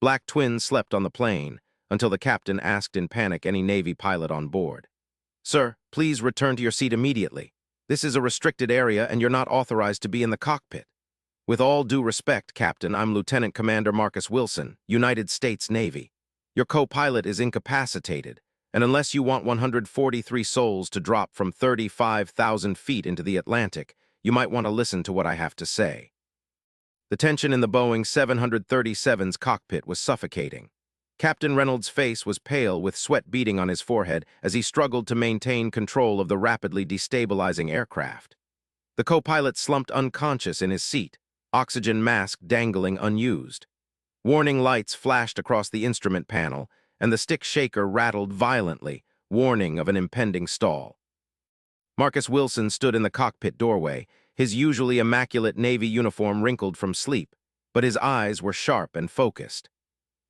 Black twins slept on the plane until the captain asked in panic any Navy pilot on board. "Sir, please return to your seat immediately. This is a restricted area and you're not authorized to be in the cockpit." "With all due respect, Captain, I'm Lieutenant Commander Marcus Wilson, United States Navy. Your co-pilot is incapacitated, and unless you want 143 souls to drop from 35,000 feet into the Atlantic, you might want to listen to what I have to say." The tension in the Boeing 737's cockpit was suffocating. Captain Reynolds' face was pale with sweat beading on his forehead as he struggled to maintain control of the rapidly destabilizing aircraft. The co-pilot slumped unconscious in his seat, oxygen mask dangling unused. Warning lights flashed across the instrument panel, and the stick shaker rattled violently, warning of an impending stall. Marcus Wilson stood in the cockpit doorway, his usually immaculate Navy uniform wrinkled from sleep, but his eyes were sharp and focused.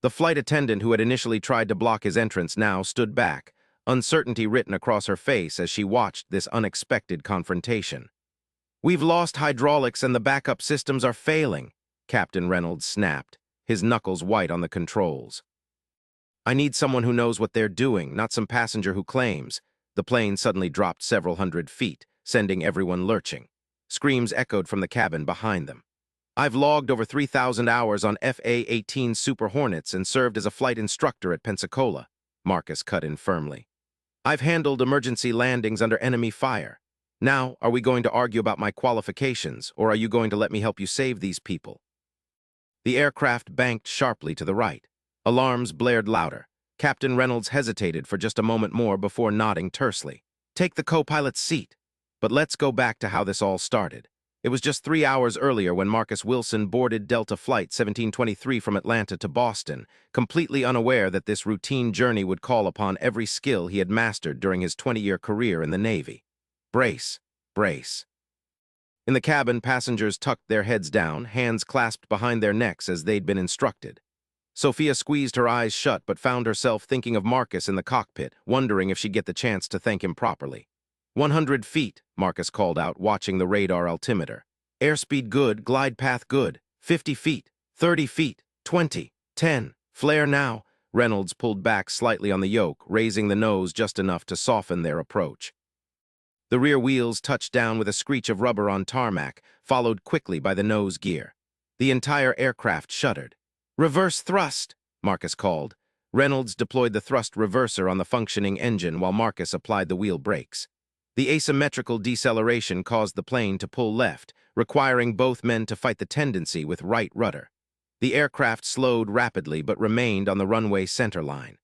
The flight attendant who had initially tried to block his entrance now stood back, uncertainty written across her face as she watched this unexpected confrontation. "We've lost hydraulics and the backup systems are failing," Captain Reynolds snapped, his knuckles white on the controls. "I need someone who knows what they're doing, not some passenger who claims." The plane suddenly dropped several hundred feet, sending everyone lurching. Screams echoed from the cabin behind them. "I've logged over 3,000 hours on FA-18 Super Hornets and served as a flight instructor at Pensacola," Marcus cut in firmly. "I've handled emergency landings under enemy fire. Now, are we going to argue about my qualifications, or are you going to let me help you save these people?" The aircraft banked sharply to the right. Alarms blared louder. Captain Reynolds hesitated for just a moment more before nodding tersely. "Take the co-pilot's seat. But let's go back to how this all started. It was just 3 hours earlier when Marcus Wilson boarded Delta Flight 1723 from Atlanta to Boston, completely unaware that this routine journey would call upon every skill he had mastered during his 20-year career in the Navy. Brace, brace. In the cabin, passengers tucked their heads down, hands clasped behind their necks as they'd been instructed. Sophia squeezed her eyes shut but found herself thinking of Marcus in the cockpit, wondering if she'd get the chance to thank him properly. 100 feet, Marcus called out, watching the radar altimeter. "Airspeed good, glide path good. 50 feet, 30 feet, 20, 10. Flare now." Reynolds pulled back slightly on the yoke, raising the nose just enough to soften their approach. The rear wheels touched down with a screech of rubber on tarmac, followed quickly by the nose gear. The entire aircraft shuddered. "Reverse thrust," Marcus called. Reynolds deployed the thrust reverser on the functioning engine while Marcus applied the wheel brakes. The asymmetrical deceleration caused the plane to pull left, requiring both men to fight the tendency with right rudder. The aircraft slowed rapidly but remained on the runway center line.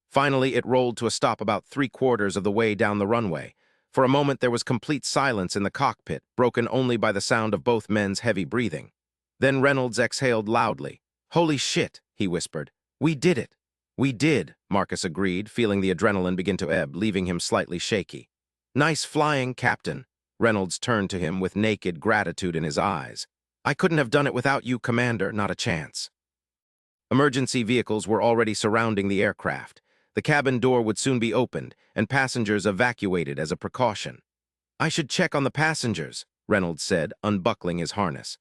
Finally, it rolled to a stop about 3/4 of the way down the runway. For a moment, there was complete silence in the cockpit, broken only by the sound of both men's heavy breathing. Then Reynolds exhaled loudly. "Holy shit," he whispered. "We did it." "We did," Marcus agreed, feeling the adrenaline begin to ebb, leaving him slightly shaky. "Nice flying, Captain." Reynolds turned to him with naked gratitude in his eyes. "I couldn't have done it without you, Commander, not a chance." Emergency vehicles were already surrounding the aircraft. The cabin door would soon be opened, and passengers evacuated as a precaution. "I should check on the passengers," Reynolds said, unbuckling his harness.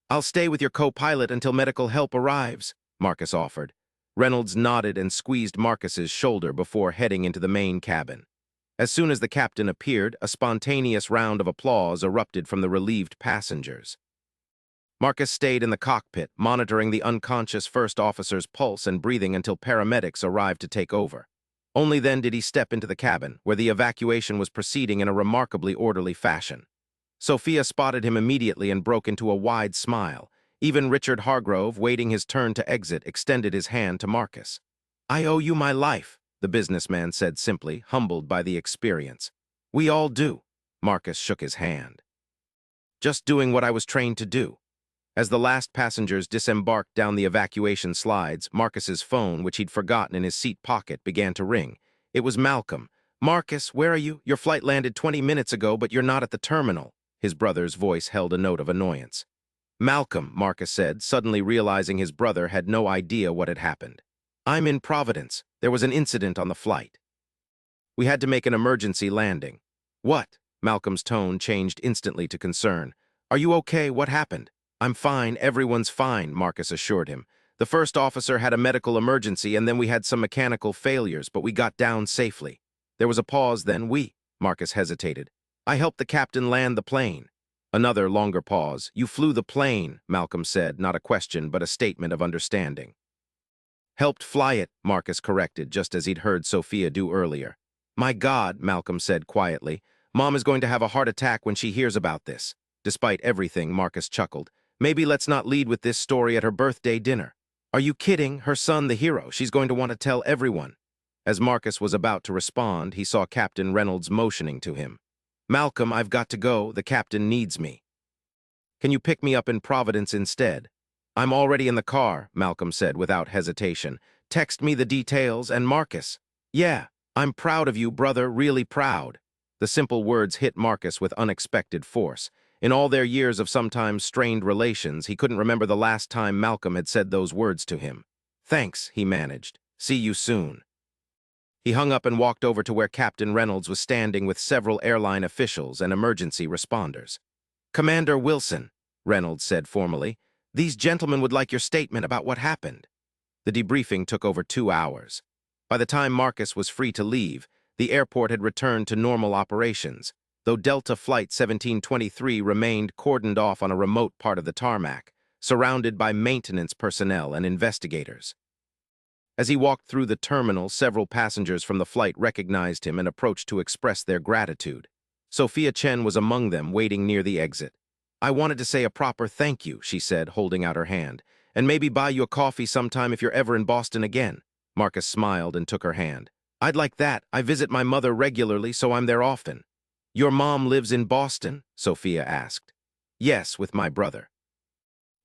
"I'll stay with your co-pilot until medical help arrives," Marcus offered. Reynolds nodded and squeezed Marcus's shoulder before heading into the main cabin. As soon as the captain appeared, a spontaneous round of applause erupted from the relieved passengers. Marcus stayed in the cockpit, monitoring the unconscious first officer's pulse and breathing until paramedics arrived to take over. Only then did he step into the cabin, where the evacuation was proceeding in a remarkably orderly fashion. Sophia spotted him immediately and broke into a wide smile. Even Richard Hargrove, waiting his turn to exit, extended his hand to Marcus. "I owe you my life," the businessman said simply, humbled by the experience. "We all do." Marcus shook his hand. "Just doing what I was trained to do." As the last passengers disembarked down the evacuation slides, Marcus's phone, which he'd forgotten in his seat pocket, began to ring. It was Malcolm. "Marcus, where are you? Your flight landed 20 minutes ago, but you're not at the terminal." His brother's voice held a note of annoyance. "Malcolm," Marcus said, suddenly realizing his brother had no idea what had happened. "I'm in Providence. There was an incident on the flight. We had to make an emergency landing." "What?" Malcolm's tone changed instantly to concern. "Are you okay? What happened?" "I'm fine. Everyone's fine," Marcus assured him. The first officer had a medical emergency, and then we had some mechanical failures, but we got down safely. There was a pause, then Marcus hesitated. I helped the captain land the plane. Another longer pause. You flew the plane, Malcolm said, not a question, but a statement of understanding. Helped fly it, Marcus corrected, just as he'd heard Sophia do earlier. My God, Malcolm said quietly. Mom is going to have a heart attack when she hears about this. Despite everything, Marcus chuckled. Maybe let's not lead with this story at her birthday dinner. Are you kidding? Her son, the hero. She's going to want to tell everyone. As Marcus was about to respond, he saw Captain Reynolds motioning to him. Malcolm, I've got to go. The captain needs me. Can you pick me up in Providence instead? I'm already in the car, Malcolm said without hesitation. Text me the details, and Marcus. Yeah, I'm proud of you, brother, really proud. The simple words hit Marcus with unexpected force. In all their years of sometimes strained relations, he couldn't remember the last time Malcolm had said those words to him. Thanks, he managed. See you soon. He hung up and walked over to where Captain Reynolds was standing with several airline officials and emergency responders. Commander Wilson, Reynolds said formally, these gentlemen would like your statement about what happened. The debriefing took over 2 hours. By the time Marcus was free to leave, the airport had returned to normal operations, though Delta Flight 1723 remained cordoned off on a remote part of the tarmac, surrounded by maintenance personnel and investigators. As he walked through the terminal, several passengers from the flight recognized him and approached to express their gratitude. Sophia Chen was among them, waiting near the exit. I wanted to say a proper thank you, she said, holding out her hand, and maybe buy you a coffee sometime if you're ever in Boston again. Marcus smiled and took her hand. I'd like that. I visit my mother regularly, so I'm there often. Your mom lives in Boston? Sophia asked. Yes, with my brother.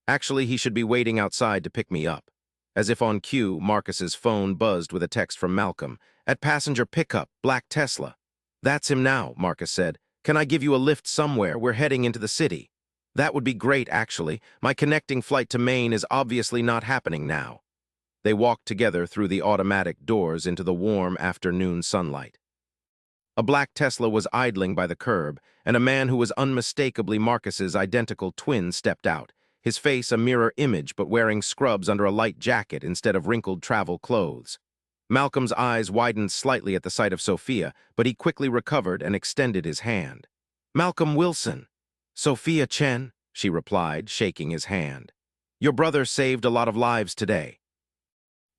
Actually, he should be waiting outside to pick me up. As if on cue, Marcus's phone buzzed with a text from Malcolm. At passenger pickup, black Tesla. That's him now, Marcus said. Can I give you a lift somewhere? We're heading into the city. That would be great, actually. My connecting flight to Maine is obviously not happening now. They walked together through the automatic doors into the warm afternoon sunlight. A black Tesla was idling by the curb, and a man who was unmistakably Marcus's identical twin stepped out, his face a mirror image but wearing scrubs under a light jacket instead of wrinkled travel clothes. Malcolm's eyes widened slightly at the sight of Sophia, but he quickly recovered and extended his hand. Malcolm Wilson. Sophia Chen, she replied, shaking his hand. Your brother saved a lot of lives today.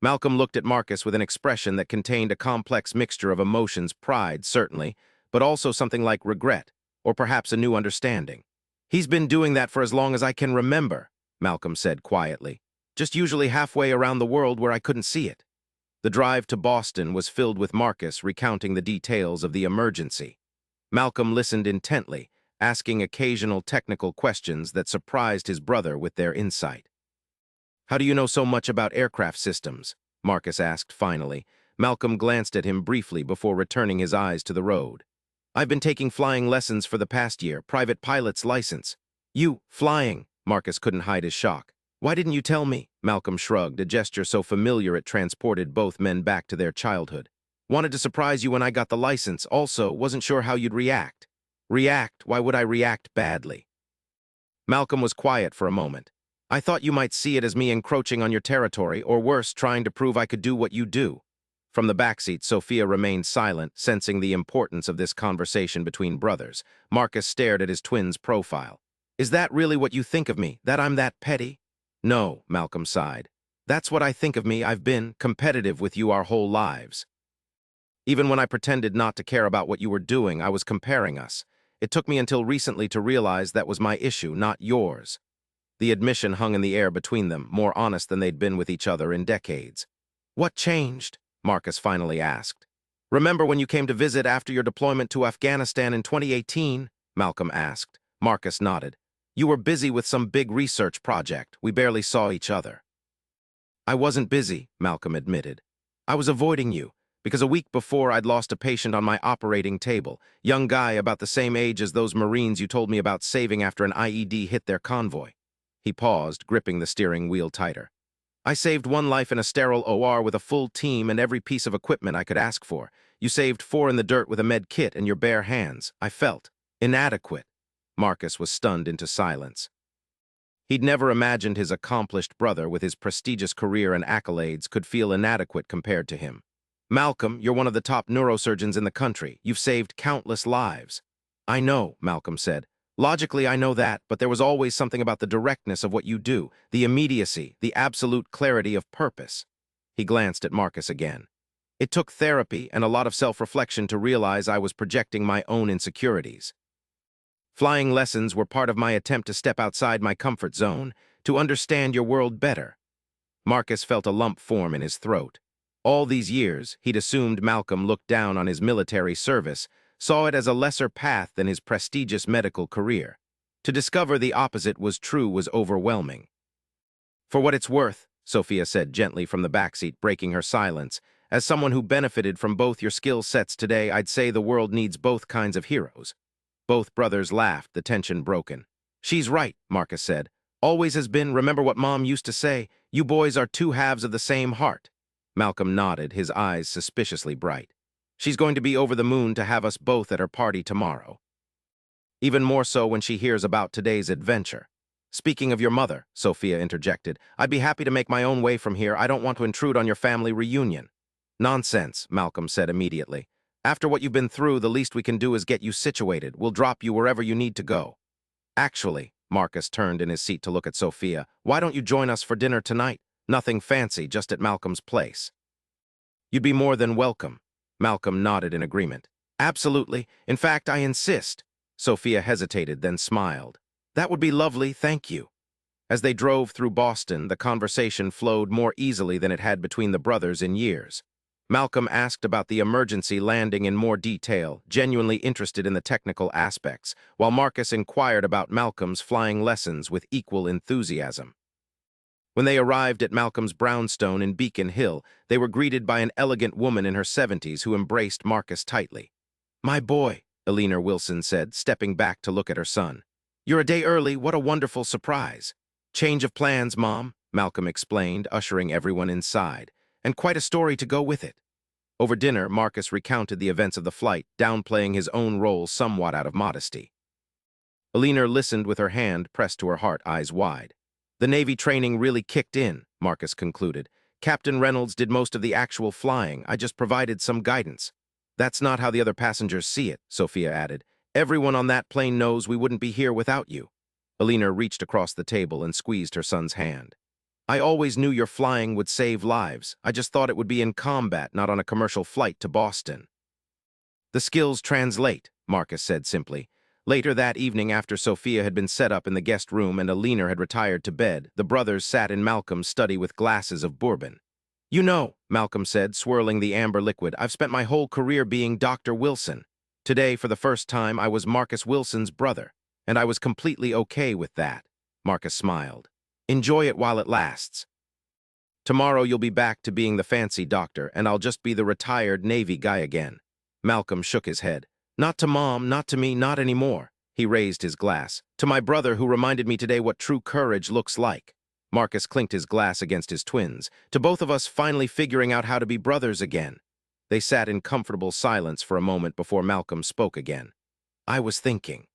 Malcolm looked at Marcus with an expression that contained a complex mixture of emotions, pride, certainly, but also something like regret, or perhaps a new understanding. He's been doing that for as long as I can remember, Malcolm said quietly, just usually halfway around the world where I couldn't see it. The drive to Boston was filled with Marcus recounting the details of the emergency. Malcolm listened intently, asking occasional technical questions that surprised his brother with their insight. How do you know so much about aircraft systems? Marcus asked finally. Malcolm glanced at him briefly before returning his eyes to the road. I've been taking flying lessons for the past year, private pilot's license. You, flying? Marcus couldn't hide his shock. Why didn't you tell me? Malcolm shrugged, a gesture so familiar it transported both men back to their childhood. Wanted to surprise you when I got the license, also wasn't sure how you'd react. React? Why would I react badly? Malcolm was quiet for a moment. I thought you might see it as me encroaching on your territory, or worse, trying to prove I could do what you do. From the backseat, Sophia remained silent, sensing the importance of this conversation between brothers. Marcus stared at his twin's profile. Is that really what you think of me, that I'm that petty? No, Malcolm sighed. That's what I think of me. I've been competitive with you our whole lives. Even when I pretended not to care about what you were doing, I was comparing us. It took me until recently to realize that was my issue, not yours. The admission hung in the air between them, more honest than they'd been with each other in decades. What changed? Marcus finally asked. Remember when you came to visit after your deployment to Afghanistan in 2018? Malcolm asked. Marcus nodded. You were busy with some big research project. We barely saw each other. I wasn't busy, Malcolm admitted. I was avoiding you, because a week before I'd lost a patient on my operating table, young guy about the same age as those Marines you told me about saving after an IED hit their convoy. He paused, gripping the steering wheel tighter. I saved one life in a sterile OR with a full team and every piece of equipment I could ask for. You saved 4 in the dirt with a med kit and your bare hands. I felt inadequate. Marcus was stunned into silence. He'd never imagined his accomplished brother, with his prestigious career and accolades, could feel inadequate compared to him. "Malcolm, you're one of the top neurosurgeons in the country. You've saved countless lives." "I know," Malcolm said. "Logically, I know that, but there was always something about the directness of what you do, the immediacy, the absolute clarity of purpose." He glanced at Marcus again. "It took therapy and a lot of self-reflection to realize I was projecting my own insecurities. Flying lessons were part of my attempt to step outside my comfort zone, to understand your world better." Marcus felt a lump form in his throat. All these years, he'd assumed Malcolm looked down on his military service, saw it as a lesser path than his prestigious medical career. To discover the opposite was true was overwhelming. "For what it's worth," Sophia said gently from the backseat, breaking her silence, "as someone who benefited from both your skill sets today, I'd say the world needs both kinds of heroes." Both brothers laughed, the tension broken. "She's right," Marcus said. "Always has been. Remember what Mom used to say? You boys are two halves of the same heart." Malcolm nodded, his eyes suspiciously bright. "She's going to be over the moon to have us both at her party tomorrow. Even more so when she hears about today's adventure." "Speaking of your mother," Sophia interjected, "I'd be happy to make my own way from here. I don't want to intrude on your family reunion." "Nonsense," Malcolm said immediately. "After what you've been through, the least we can do is get you situated. We'll drop you wherever you need to go." "Actually," Marcus turned in his seat to look at Sophia, "why don't you join us for dinner tonight? Nothing fancy, just at Malcolm's place." "You'd be more than welcome." Malcolm nodded in agreement. "Absolutely. In fact, I insist." Sophia hesitated, then smiled. "That would be lovely, thank you." As they drove through Boston, the conversation flowed more easily than it had between the brothers in years. Malcolm asked about the emergency landing in more detail, genuinely interested in the technical aspects, while Marcus inquired about Malcolm's flying lessons with equal enthusiasm. When they arrived at Malcolm's brownstone in Beacon Hill, they were greeted by an elegant woman in her 70s who embraced Marcus tightly. "My boy," Eleanor Wilson said, stepping back to look at her son. "You're a day early. What a wonderful surprise." "Change of plans, Mom," Malcolm explained, ushering everyone inside. "And quite a story to go with it." Over dinner, Marcus recounted the events of the flight, downplaying his own role somewhat out of modesty. Eleanor listened with her hand pressed to her heart, eyes wide. "The Navy training really kicked in," Marcus concluded. "Captain Reynolds did most of the actual flying. I just provided some guidance." "That's not how the other passengers see it," Sophia added. "Everyone on that plane knows we wouldn't be here without you." Eleanor reached across the table and squeezed her son's hand. "I always knew your flying would save lives. I just thought it would be in combat, not on a commercial flight to Boston." "The skills translate," Marcus said simply. Later that evening, after Sophia had been set up in the guest room and Eleanor had retired to bed, the brothers sat in Malcolm's study with glasses of bourbon. "You know," Malcolm said, swirling the amber liquid, "I've spent my whole career being Dr. Wilson. Today, for the first time, I was Marcus Wilson's brother, and I was completely okay with that." Marcus smiled. "Enjoy it while it lasts. Tomorrow you'll be back to being the fancy doctor, and I'll just be the retired Navy guy again." Malcolm shook his head. "Not to Mom, not to me, not anymore." He raised his glass. "To my brother who reminded me today what true courage looks like." Marcus clinked his glass against his twins. "To both of us finally figuring out how to be brothers again." They sat in comfortable silence for a moment before Malcolm spoke again. "I was thinking,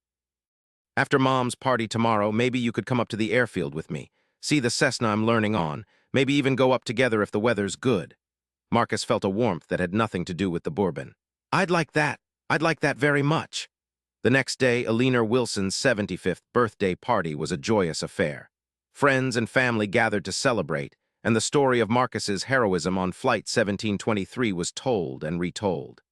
after Mom's party tomorrow, maybe you could come up to the airfield with me. See the Cessna I'm learning on. Maybe even go up together if the weather's good." Marcus felt a warmth that had nothing to do with the bourbon. "I'd like that. I'd like that very much." The next day, Eleanor Wilson's 75th birthday party was a joyous affair. Friends and family gathered to celebrate, and the story of Marcus's heroism on Flight 1723 was told and retold.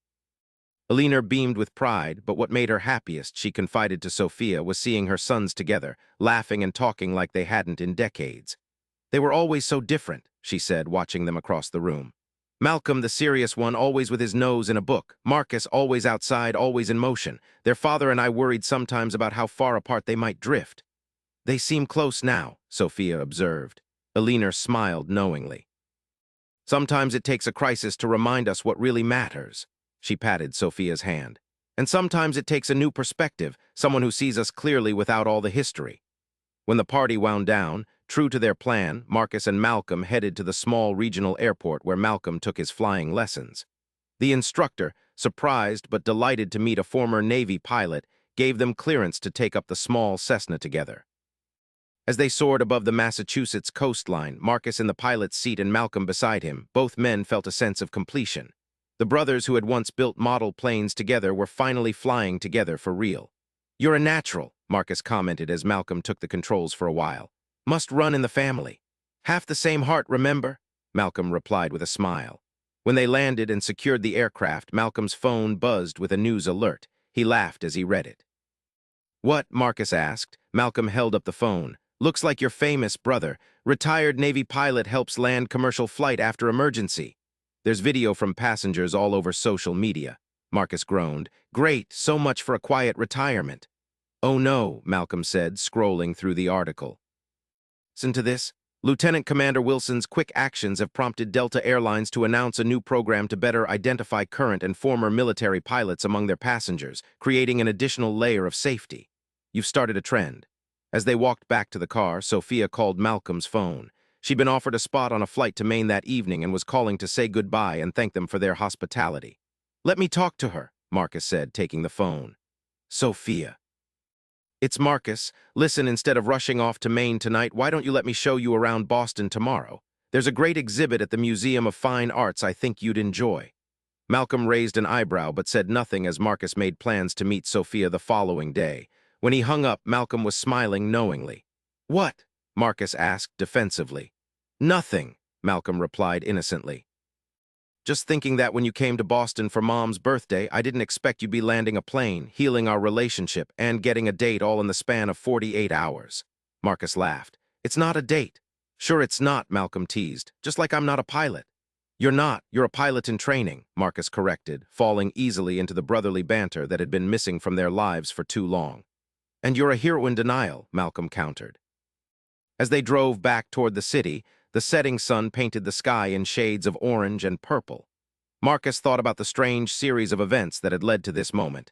Eleanor beamed with pride, but what made her happiest, she confided to Sophia, was seeing her sons together, laughing and talking like they hadn't in decades. "They were always so different," she said, watching them across the room. "Malcolm, the serious one, always with his nose in a book. Marcus, always outside, always in motion. Their father and I worried sometimes about how far apart they might drift." "They seem close now," Sophia observed. Eleanor smiled knowingly. "Sometimes it takes a crisis to remind us what really matters." She patted Sophia's hand. "And sometimes it takes a new perspective, someone who sees us clearly without all the history." When the party wound down, true to their plan, Marcus and Malcolm headed to the small regional airport where Malcolm took his flying lessons. The instructor, surprised but delighted to meet a former Navy pilot, gave them clearance to take up the small Cessna together. As they soared above the Massachusetts coastline, Marcus in the pilot's seat and Malcolm beside him, both men felt a sense of completion. The brothers who had once built model planes together were finally flying together for real. "You're a natural," Marcus commented as Malcolm took the controls for a while. "Must run in the family." "Half the same heart, remember?" Malcolm replied with a smile. When they landed and secured the aircraft, Malcolm's phone buzzed with a news alert. He laughed as he read it. "What?" Marcus asked. Malcolm held up the phone. "Looks like your famous brother. Retired Navy pilot helps land commercial flight after emergency." "There's video from passengers all over social media." Marcus groaned. "Great, so much for a quiet retirement." "Oh no," Malcolm said, scrolling through the article. "Listen to this. Lieutenant Commander Wilson's quick actions have prompted Delta Airlines to announce a new program to better identify current and former military pilots among their passengers, creating an additional layer of safety. You've started a trend." As they walked back to the car, Sophia called Malcolm's phone. She'd been offered a spot on a flight to Maine that evening and was calling to say goodbye and thank them for their hospitality. "Let me talk to her," Marcus said, taking the phone. "Sophia." "It's Marcus. Listen, instead of rushing off to Maine tonight, why don't you let me show you around Boston tomorrow? There's a great exhibit at the Museum of Fine Arts I think you'd enjoy." Malcolm raised an eyebrow but said nothing as Marcus made plans to meet Sophia the following day. When he hung up, Malcolm was smiling knowingly. "What?" Marcus asked defensively. "Nothing," Malcolm replied innocently. "Just thinking that when you came to Boston for Mom's birthday, I didn't expect you'd be landing a plane, healing our relationship, and getting a date all in the span of 48 hours. Marcus laughed. "It's not a date." "Sure it's not," Malcolm teased. "Just like I'm not a pilot." "You're not. You're a pilot in training," Marcus corrected, falling easily into the brotherly banter that had been missing from their lives for too long. "And you're a hero in denial," Malcolm countered. As they drove back toward the city, the setting sun painted the sky in shades of orange and purple. Marcus thought about the strange series of events that had led to this moment.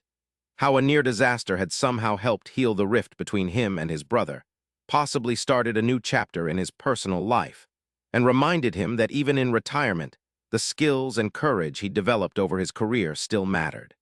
How a near disaster had somehow helped heal the rift between him and his brother, possibly started a new chapter in his personal life, and reminded him that even in retirement, the skills and courage he'd developed over his career still mattered.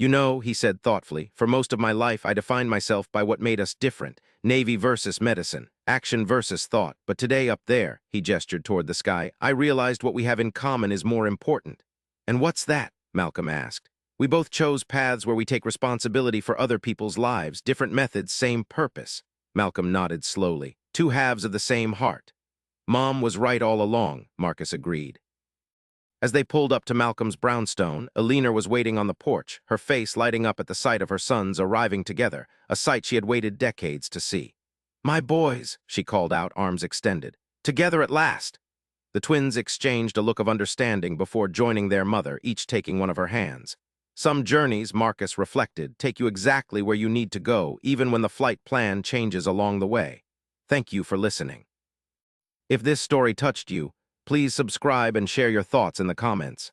"You know," he said thoughtfully, "for most of my life I defined myself by what made us different. Navy versus medicine, action versus thought. But today up there," he gestured toward the sky, "I realized what we have in common is more important." "And what's that?" Malcolm asked. "We both chose paths where we take responsibility for other people's lives, different methods, same purpose." Malcolm nodded slowly. "Two halves of the same heart." "Mom was right all along," Marcus agreed. As they pulled up to Malcolm's brownstone, Alina was waiting on the porch, her face lighting up at the sight of her sons arriving together, a sight she had waited decades to see. "My boys," she called out, arms extended. "Together at last." The twins exchanged a look of understanding before joining their mother, each taking one of her hands. "Some journeys," Marcus reflected, "take you exactly where you need to go, even when the flight plan changes along the way. Thank you for listening." If this story touched you, please subscribe and share your thoughts in the comments.